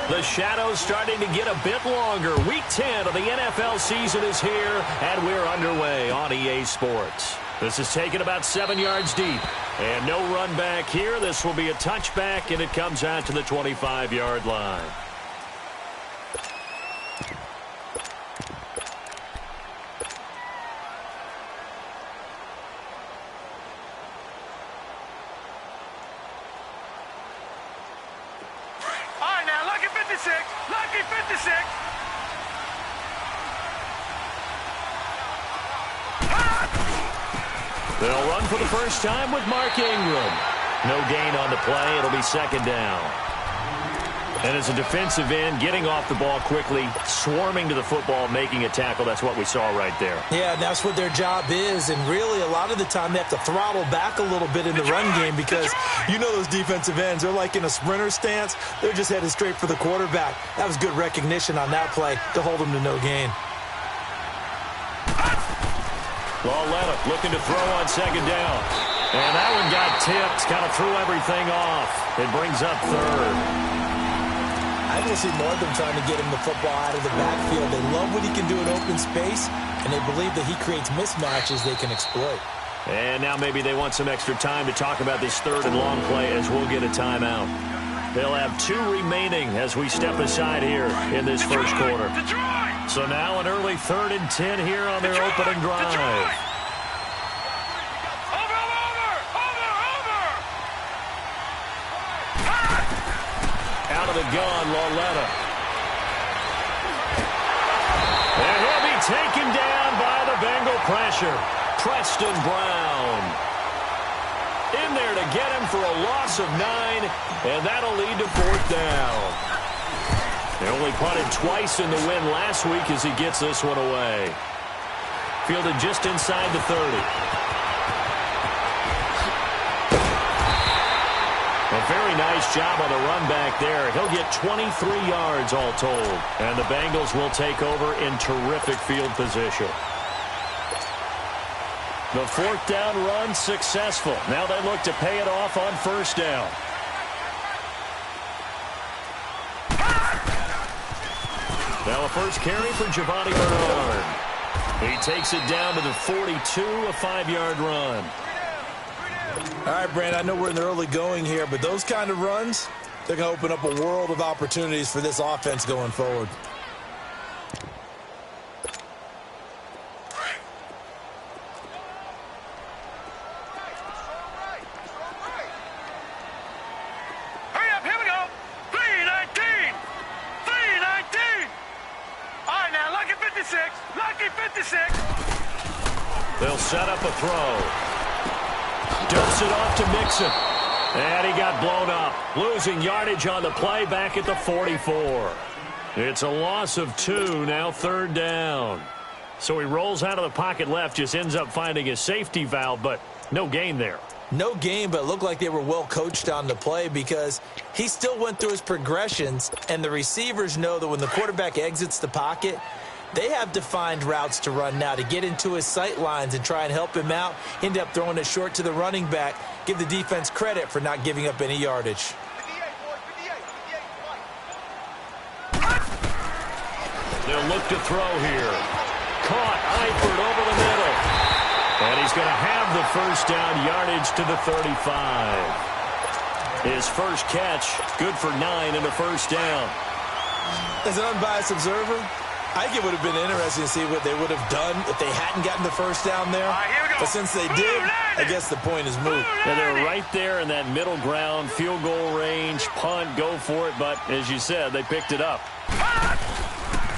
The shadow's starting to get a bit longer. Week 10 of the NFL season is here, and we're underway on EA Sports. This is taken about 7 yards deep. And no run back here. This will be a touchback, and it comes out to the 25-yard line. Lucky 56. They'll run for the first time with Mark Ingram. No gain on the play. It'll be second down. And as a defensive end, getting off the ball quickly, swarming to the football, making a tackle, that's what we saw right there. Yeah, and that's what their job is. And really, a lot of the time, they have to throttle back a little bit in the run game because you know those defensive ends, they're like in a sprinter stance. They're just headed straight for the quarterback. That was good recognition on that play to hold them to no gain. Lauletta looking to throw on second down. And that one got tipped, kind of threw everything off. It brings up third. I will see more of them trying to get him the football out of the backfield. They love what he can do in open space, and they believe that he creates mismatches they can exploit. And now maybe they want some extra time to talk about this third and long play as we'll get a timeout. They'll have 2 remaining as we step aside here in this first quarter. So now an early 3rd and 10 here on their opening drive. Out of the gun, Lauletta. And he'll be taken down by the Bengal pressure. Preston Brown. In there to get him for a loss of 9, and that'll lead to 4th down. They only punted twice in the win last week as he gets this one away. Fielded just inside the 30. A very nice job on the run back there. He'll get 23 yards all told. And the Bengals will take over in terrific field position. The 4th down run successful. Now they look to pay it off on 1st down. Now a first carry for Giovanni Bernard. He takes it down to the 42, a 5-yard run. All right, Brand, I know we're in the early going here, but those kind of runs, they're going to open up a world of opportunities for this offense going forward. Hurry up, here we go. 319. 319. All right, now, lucky 56. Lucky 56. They'll set up a throw. Dumps it off to Mixon. And he got blown up. Losing yardage on the play back at the 44. It's a loss of 2, now 3rd down. So he rolls out of the pocket left, just ends up finding a safety valve, but no gain there. No gain, but it looked like they were well coached on the play because he still went through his progressions, and the receivers know that when the quarterback exits the pocket, they have defined routes to run now to get into his sight lines and try and help him out. End up throwing it short to the running back. Give the defense credit for not giving up any yardage. They'll look to throw here. Caught Eifert over the middle. And he's going to have the 1st down yardage to the 35. His first catch, good for 9 and a 1st down. As an unbiased observer, I think it would have been interesting to see what they would have done if they hadn't gotten the 1st down there. But since they did, I guess the point is moot. And they're right there in that middle ground, field goal range, punt, go for it. But as you said, they picked it up.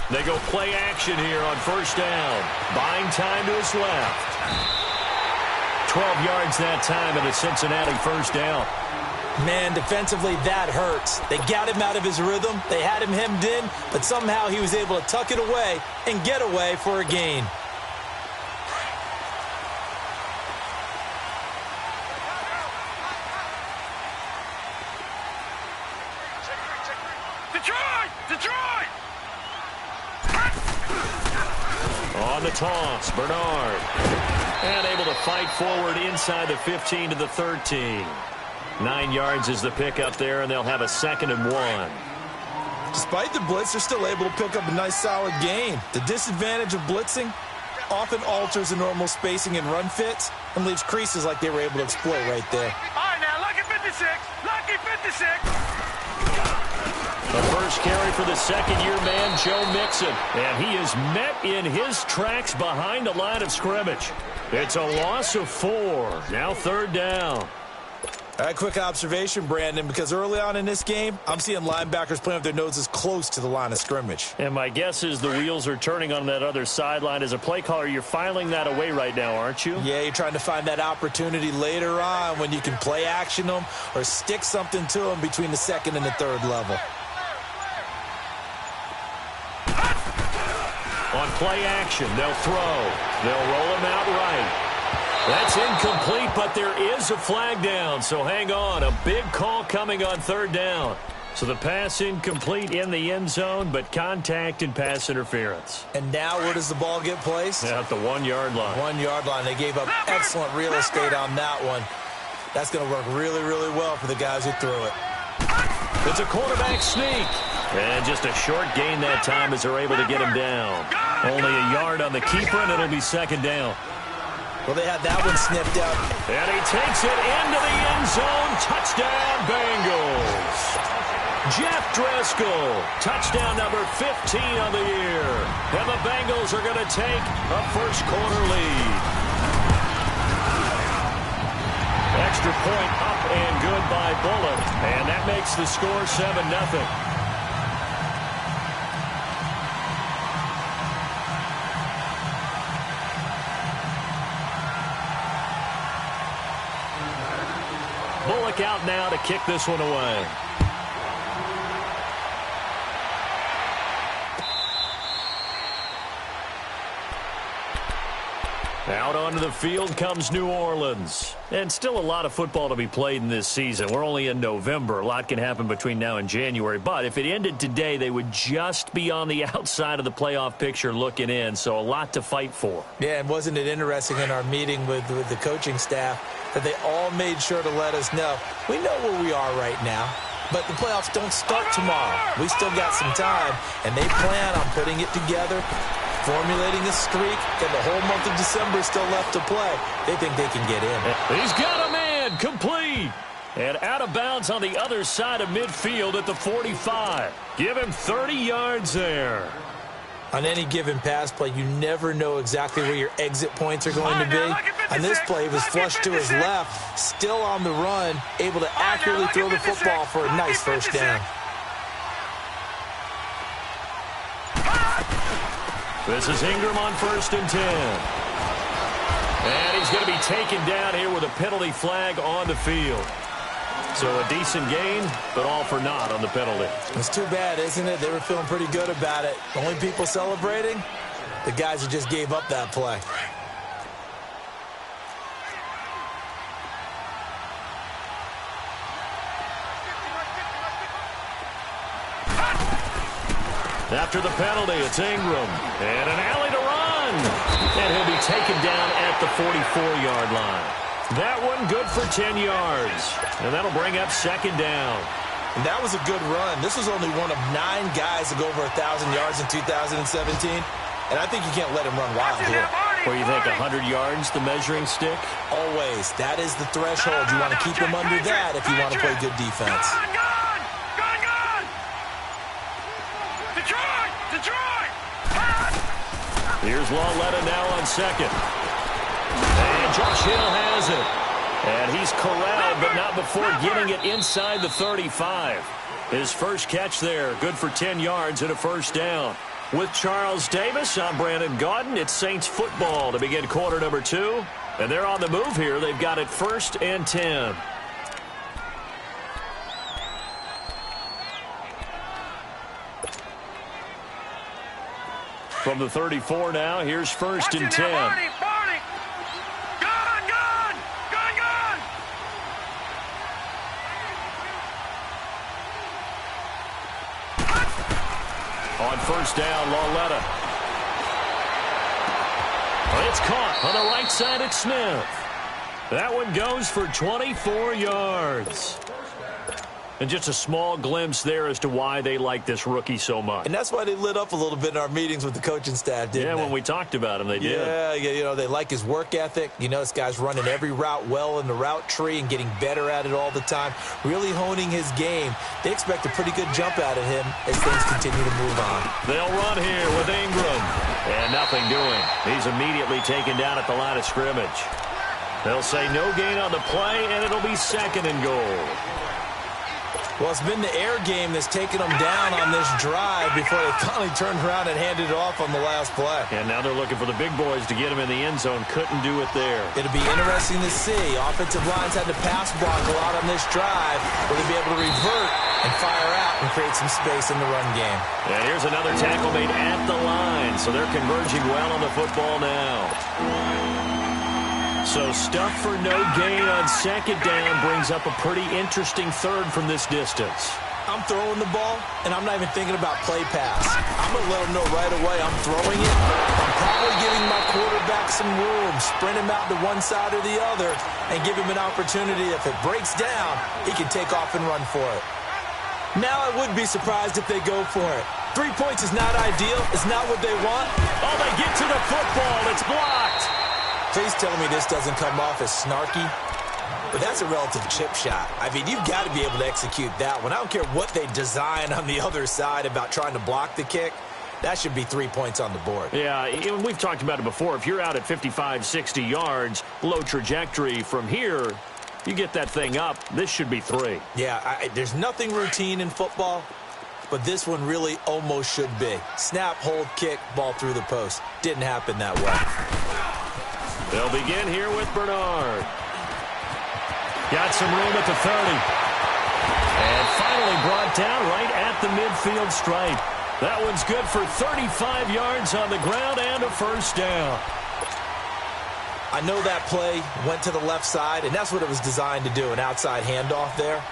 They go play action here on 1st down. Buying time to his left. 12 yards that time and a Cincinnati 1st down. Man, defensively, that hurts. They got him out of his rhythm. They had him hemmed in, but somehow he was able to tuck it away and get away for a gain. Detroit! Detroit! On the toss, Bernard. And able to fight forward inside the 15 to the 13. 9 yards is the pickup there, and they'll have a 2nd and 1. Despite the blitz, they're still able to pick up a nice, solid gain. The disadvantage of blitzing often alters the normal spacing and run fits and leaves creases like they were able to exploit right there. All right, now, lucky 56. Lucky 56. The first carry for the second-year man, Joe Mixon. And he is met in his tracks behind the line of scrimmage. It's a loss of 4. Now 3rd down. All right, quick observation, Brandon, because early on in this game, I'm seeing linebackers playing with their noses close to the line of scrimmage. And my guess is the wheels are turning on that other sideline. As a play caller, you're filing that away right now, aren't you? Yeah, you're trying to find that opportunity later on when you can play action them or stick something to them between the 2nd and the 3rd level. On play action, they'll throw. They'll roll him out right. That's incomplete, but there is a flag down, so hang on. A big call coming on 3rd down. So the pass incomplete in the end zone, but contact and pass interference. And now where does the ball get placed? At the 1-yard line. 1-yard line. They gave up excellent real estate on that one. That's going to work really, really well for the guys who threw it. It's a quarterback sneak. And just a short gain that time as they're able to get him down. Only a yard on the keeper, and it'll be 2nd down. Well, they had that one sniffed out. And he takes it into the end zone. Touchdown, Bengals. Jeff Driscoll, touchdown number 15 on the year. And the Bengals are going to take a first-quarter lead. Extra point up and good by Bullock. And that makes the score 7-0. Bullock out now to kick this one away. Out onto the field comes New Orleans. And still a lot of football to be played in this season. We're only in November. A lot can happen between now and January. But if it ended today, they would just be on the outside of the playoff picture looking in. So a lot to fight for. Yeah, and wasn't it interesting in our meeting with the coaching staff that they all made sure to let us know, we know where we are right now, but the playoffs don't start tomorrow. We still got some time, and they plan on putting it together, formulating a streak, and the whole month of December is still left to play. They think they can get in. He's got a man, complete. And out of bounds on the other side of midfield at the 45. Give him 30 yards there. On any given pass play, you never know exactly where your exit points are going to be. On this play, he was flushed to his left, still on the run, able to accurately throw the football for a nice first down. This is Ingram on 1st and 10. And he's going to be taken down here with a penalty flag on the field. So a decent gain, but all for naught on the penalty. It's too bad, isn't it? They were feeling pretty good about it. The only people celebrating, the guys who just gave up that play. After the penalty, it's Ingram. And an alley to run. And he'll be taken down at the 44-yard line. That one good for 10 yards. And that'll bring up 2nd down. And that was a good run. This was only one of 9 guys to go over 1,000 yards in 2017. And I think you can't let him run wild here. Where you think 100 yards, the measuring stick? Always. That is the threshold. You want to keep him under that if you want to play good defense. Gone! Detroit! Here's Lawletta now on 2nd. And Josh Hill has it. And he's corralled, but not before getting it inside the 35. His first catch there, good for 10 yards and a first down. With Charles Davis, I'm Brandon Gaudin. It's Saints football to begin quarter number 2. And they're on the move here. They've got it 1st and 10. From the 34 now, here's 1st and 10. Gone! On 1st down, Lawletta. It's caught on the right side at Smith. That one goes for 24 yards. And just a small glimpse there as to why they like this rookie so much. And that's why they lit up a little bit in our meetings with the coaching staff, didn't they? Yeah, when we talked about him, they did. Yeah, you know, they like his work ethic. You know, this guy's running every route well in the route tree and getting better at it all the time, really honing his game. They expect a pretty good jump out of him as things continue to move on. They'll run here with Ingram. And nothing doing. He's immediately taken down at the line of scrimmage. They'll say no gain on the play, and it'll be 2nd and goal. Well, it's been the air game that's taken them down on this drive before they finally turned around and handed it off on the last play. And now they're looking for the big boys to get him in the end zone. Couldn't do it there. It'll be interesting to see. Offensive lines had to pass block a lot on this drive. Will they be able to revert and fire out and create some space in the run game? And here's another tackle made at the line. So they're converging well on the football now. So stuff for no gain on 2nd down brings up a pretty interesting 3rd from this distance. I'm throwing the ball, and I'm not even thinking about play pass. I'm going to let them know right away I'm throwing it. I'm probably giving my quarterback some room, sprint him out to one side or the other, and give him an opportunity. If it breaks down, he can take off and run for it. Now I would be surprised if they go for it. 3 points is not ideal. It's not what they want. Oh, they get to the football. It's blocked. Please tell me this doesn't come off as snarky. But that's a relative chip shot. I mean, you've got to be able to execute that one. I don't care what they design on the other side about trying to block the kick. That should be 3 points on the board. Yeah, we've talked about it before. If you're out at 55, 60 yards, low trajectory from here, you get that thing up, this should be 3. Yeah, there's nothing routine in football, but this one really almost should be. Snap, hold, kick, ball through the post. Didn't happen that way. They'll begin here with Bernard. Got some room at the 30. And finally brought down right at the midfield stripe. That one's good for 35 yards on the ground and a 1st down. I know that play went to the left side, and that's what it was designed to do, an outside handoff there.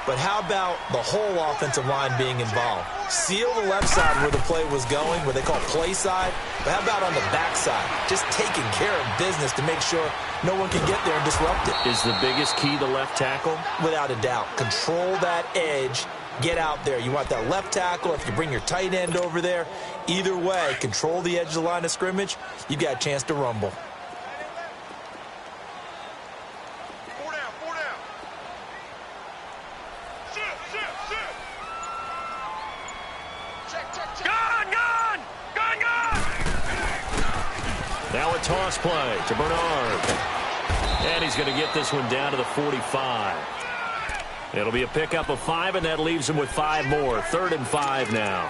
But how about the whole offensive line being involved? Seal the left side where the play was going, where they call play side. But how about on the back side? Just taking care of business to make sure no one can get there and disrupt it. Is the biggest key the left tackle? Without a doubt. Control that edge. Get out there. You want that left tackle. If you bring your tight end over there, either way, control the edge of the line of scrimmage. You've got a chance to rumble. Now a toss play to Bernard. And he's going to get this one down to the 45. It'll be a pickup of 5, and that leaves him with 5 more. 3rd and 5 now.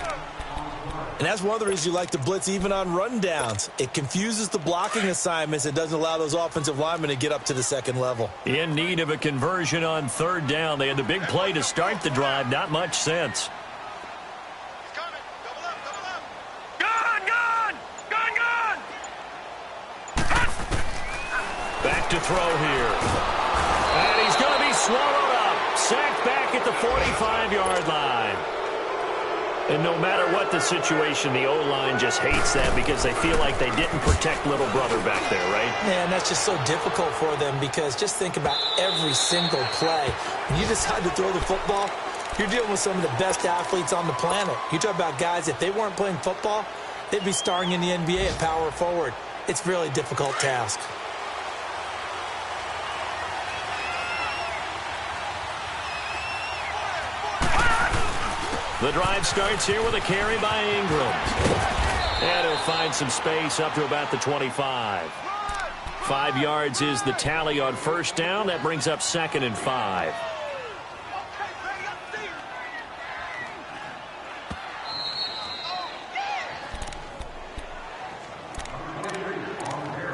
And that's one of the reasons you like to blitz even on rundowns. It confuses the blocking assignments. It doesn't allow those offensive linemen to get up to the 2nd level. In need of a conversion on 3rd down. They had the big play to start the drive. Not much sense. Back to throw here. And he's going to be swallowed up. Sacked back at the 45-yard line. And no matter what the situation, the O-line just hates that because they feel like they didn't protect little brother back there, right? Man, that's just so difficult for them because just think about every single play. When you decide to throw the football, you're dealing with some of the best athletes on the planet. You talk about guys, if they weren't playing football, they'd be starring in the NBA at power forward. It's a really difficult task. The drive starts here with a carry by Ingram. And he'll find some space up to about the 25. 5 yards is the tally on 1st down. That brings up 2nd and 5.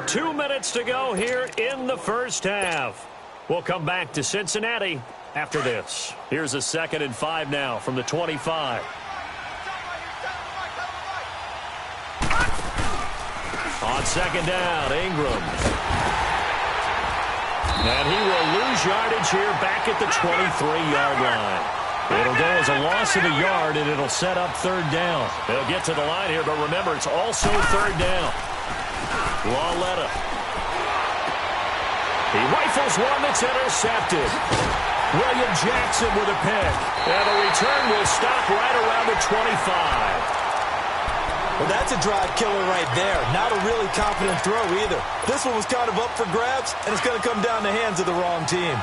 Two minutes to go here in the 1st half. We'll come back to Cincinnati after this. Here's a 2nd and 5 now from the 25. On 2nd down, Ingram. And he will lose yardage here back at the 23-yard line. It'll go as a loss of a yard, and it'll set up 3rd down. They'll get to the line here, but remember, it's also 3rd down. Lauletta. He rifles one that's intercepted. William Jackson with a pick. And the return will stop right around the 25. Well, that's a drive killer right there. Not a really confident throw either. This one was kind of up for grabs, and it's going to come down the hands of the wrong team.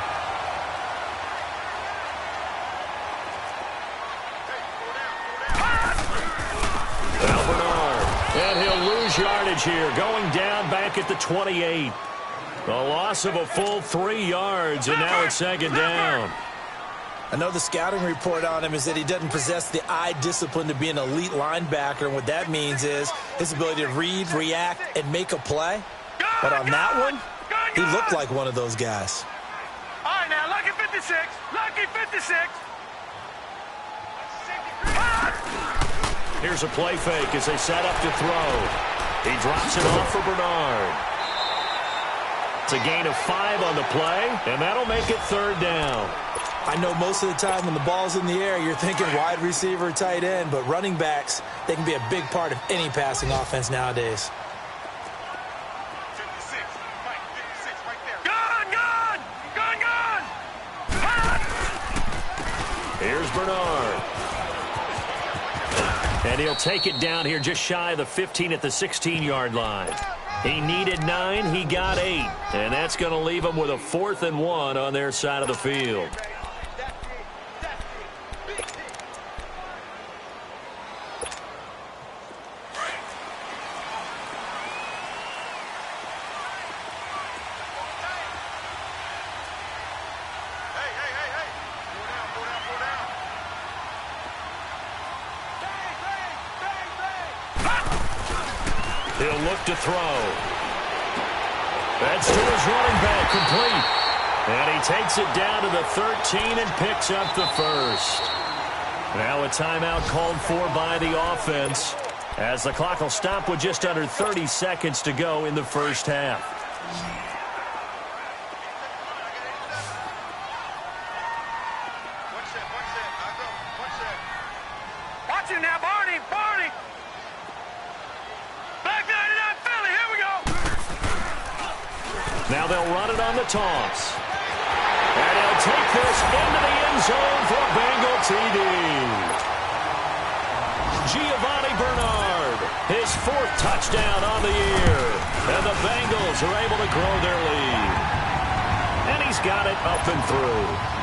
And he'll lose yardage here, going down back at the 28. A loss of a full 3 yards, and now it's second down. I know the scouting report on him is that he doesn't possess the eye discipline to be an elite linebacker, and what that means is his ability to read, react, and make a play. But on that one, he looked like one of those guys. All right, now, lucky 56. Lucky 56. Here's a play fake as they set up to throw. He drops it off for Bernard. It's a gain of 5 on the play, and that'll make it third down. I know most of the time when the ball's in the air, you're thinking wide receiver, tight end, but running backs, they can be a big part of any passing offense nowadays. 56, Mike, 56 right there. Gun, gun! Gun, gun! Here's Bernard. And he'll take it down here just shy of the 15 at the 16-yard line. He needed 9, he got 8. And that's going to leave him with a 4th and 1 on their side of the field. He'll look to throw. That's to his running back, complete. And he takes it down to the 13 and picks up the first. Now a timeout called for by the offense, as the clock will stop with just under 30 seconds to go in the first half. Watch him now, Barney, Barney. Back 99 Philly, here we go. Now they'll run it on the toss. And he'll take this into the end zone for Bengal TD. Giovanni Bernard, his 4th touchdown on the year. And the Bengals are able to grow their lead. And he's got it up and through.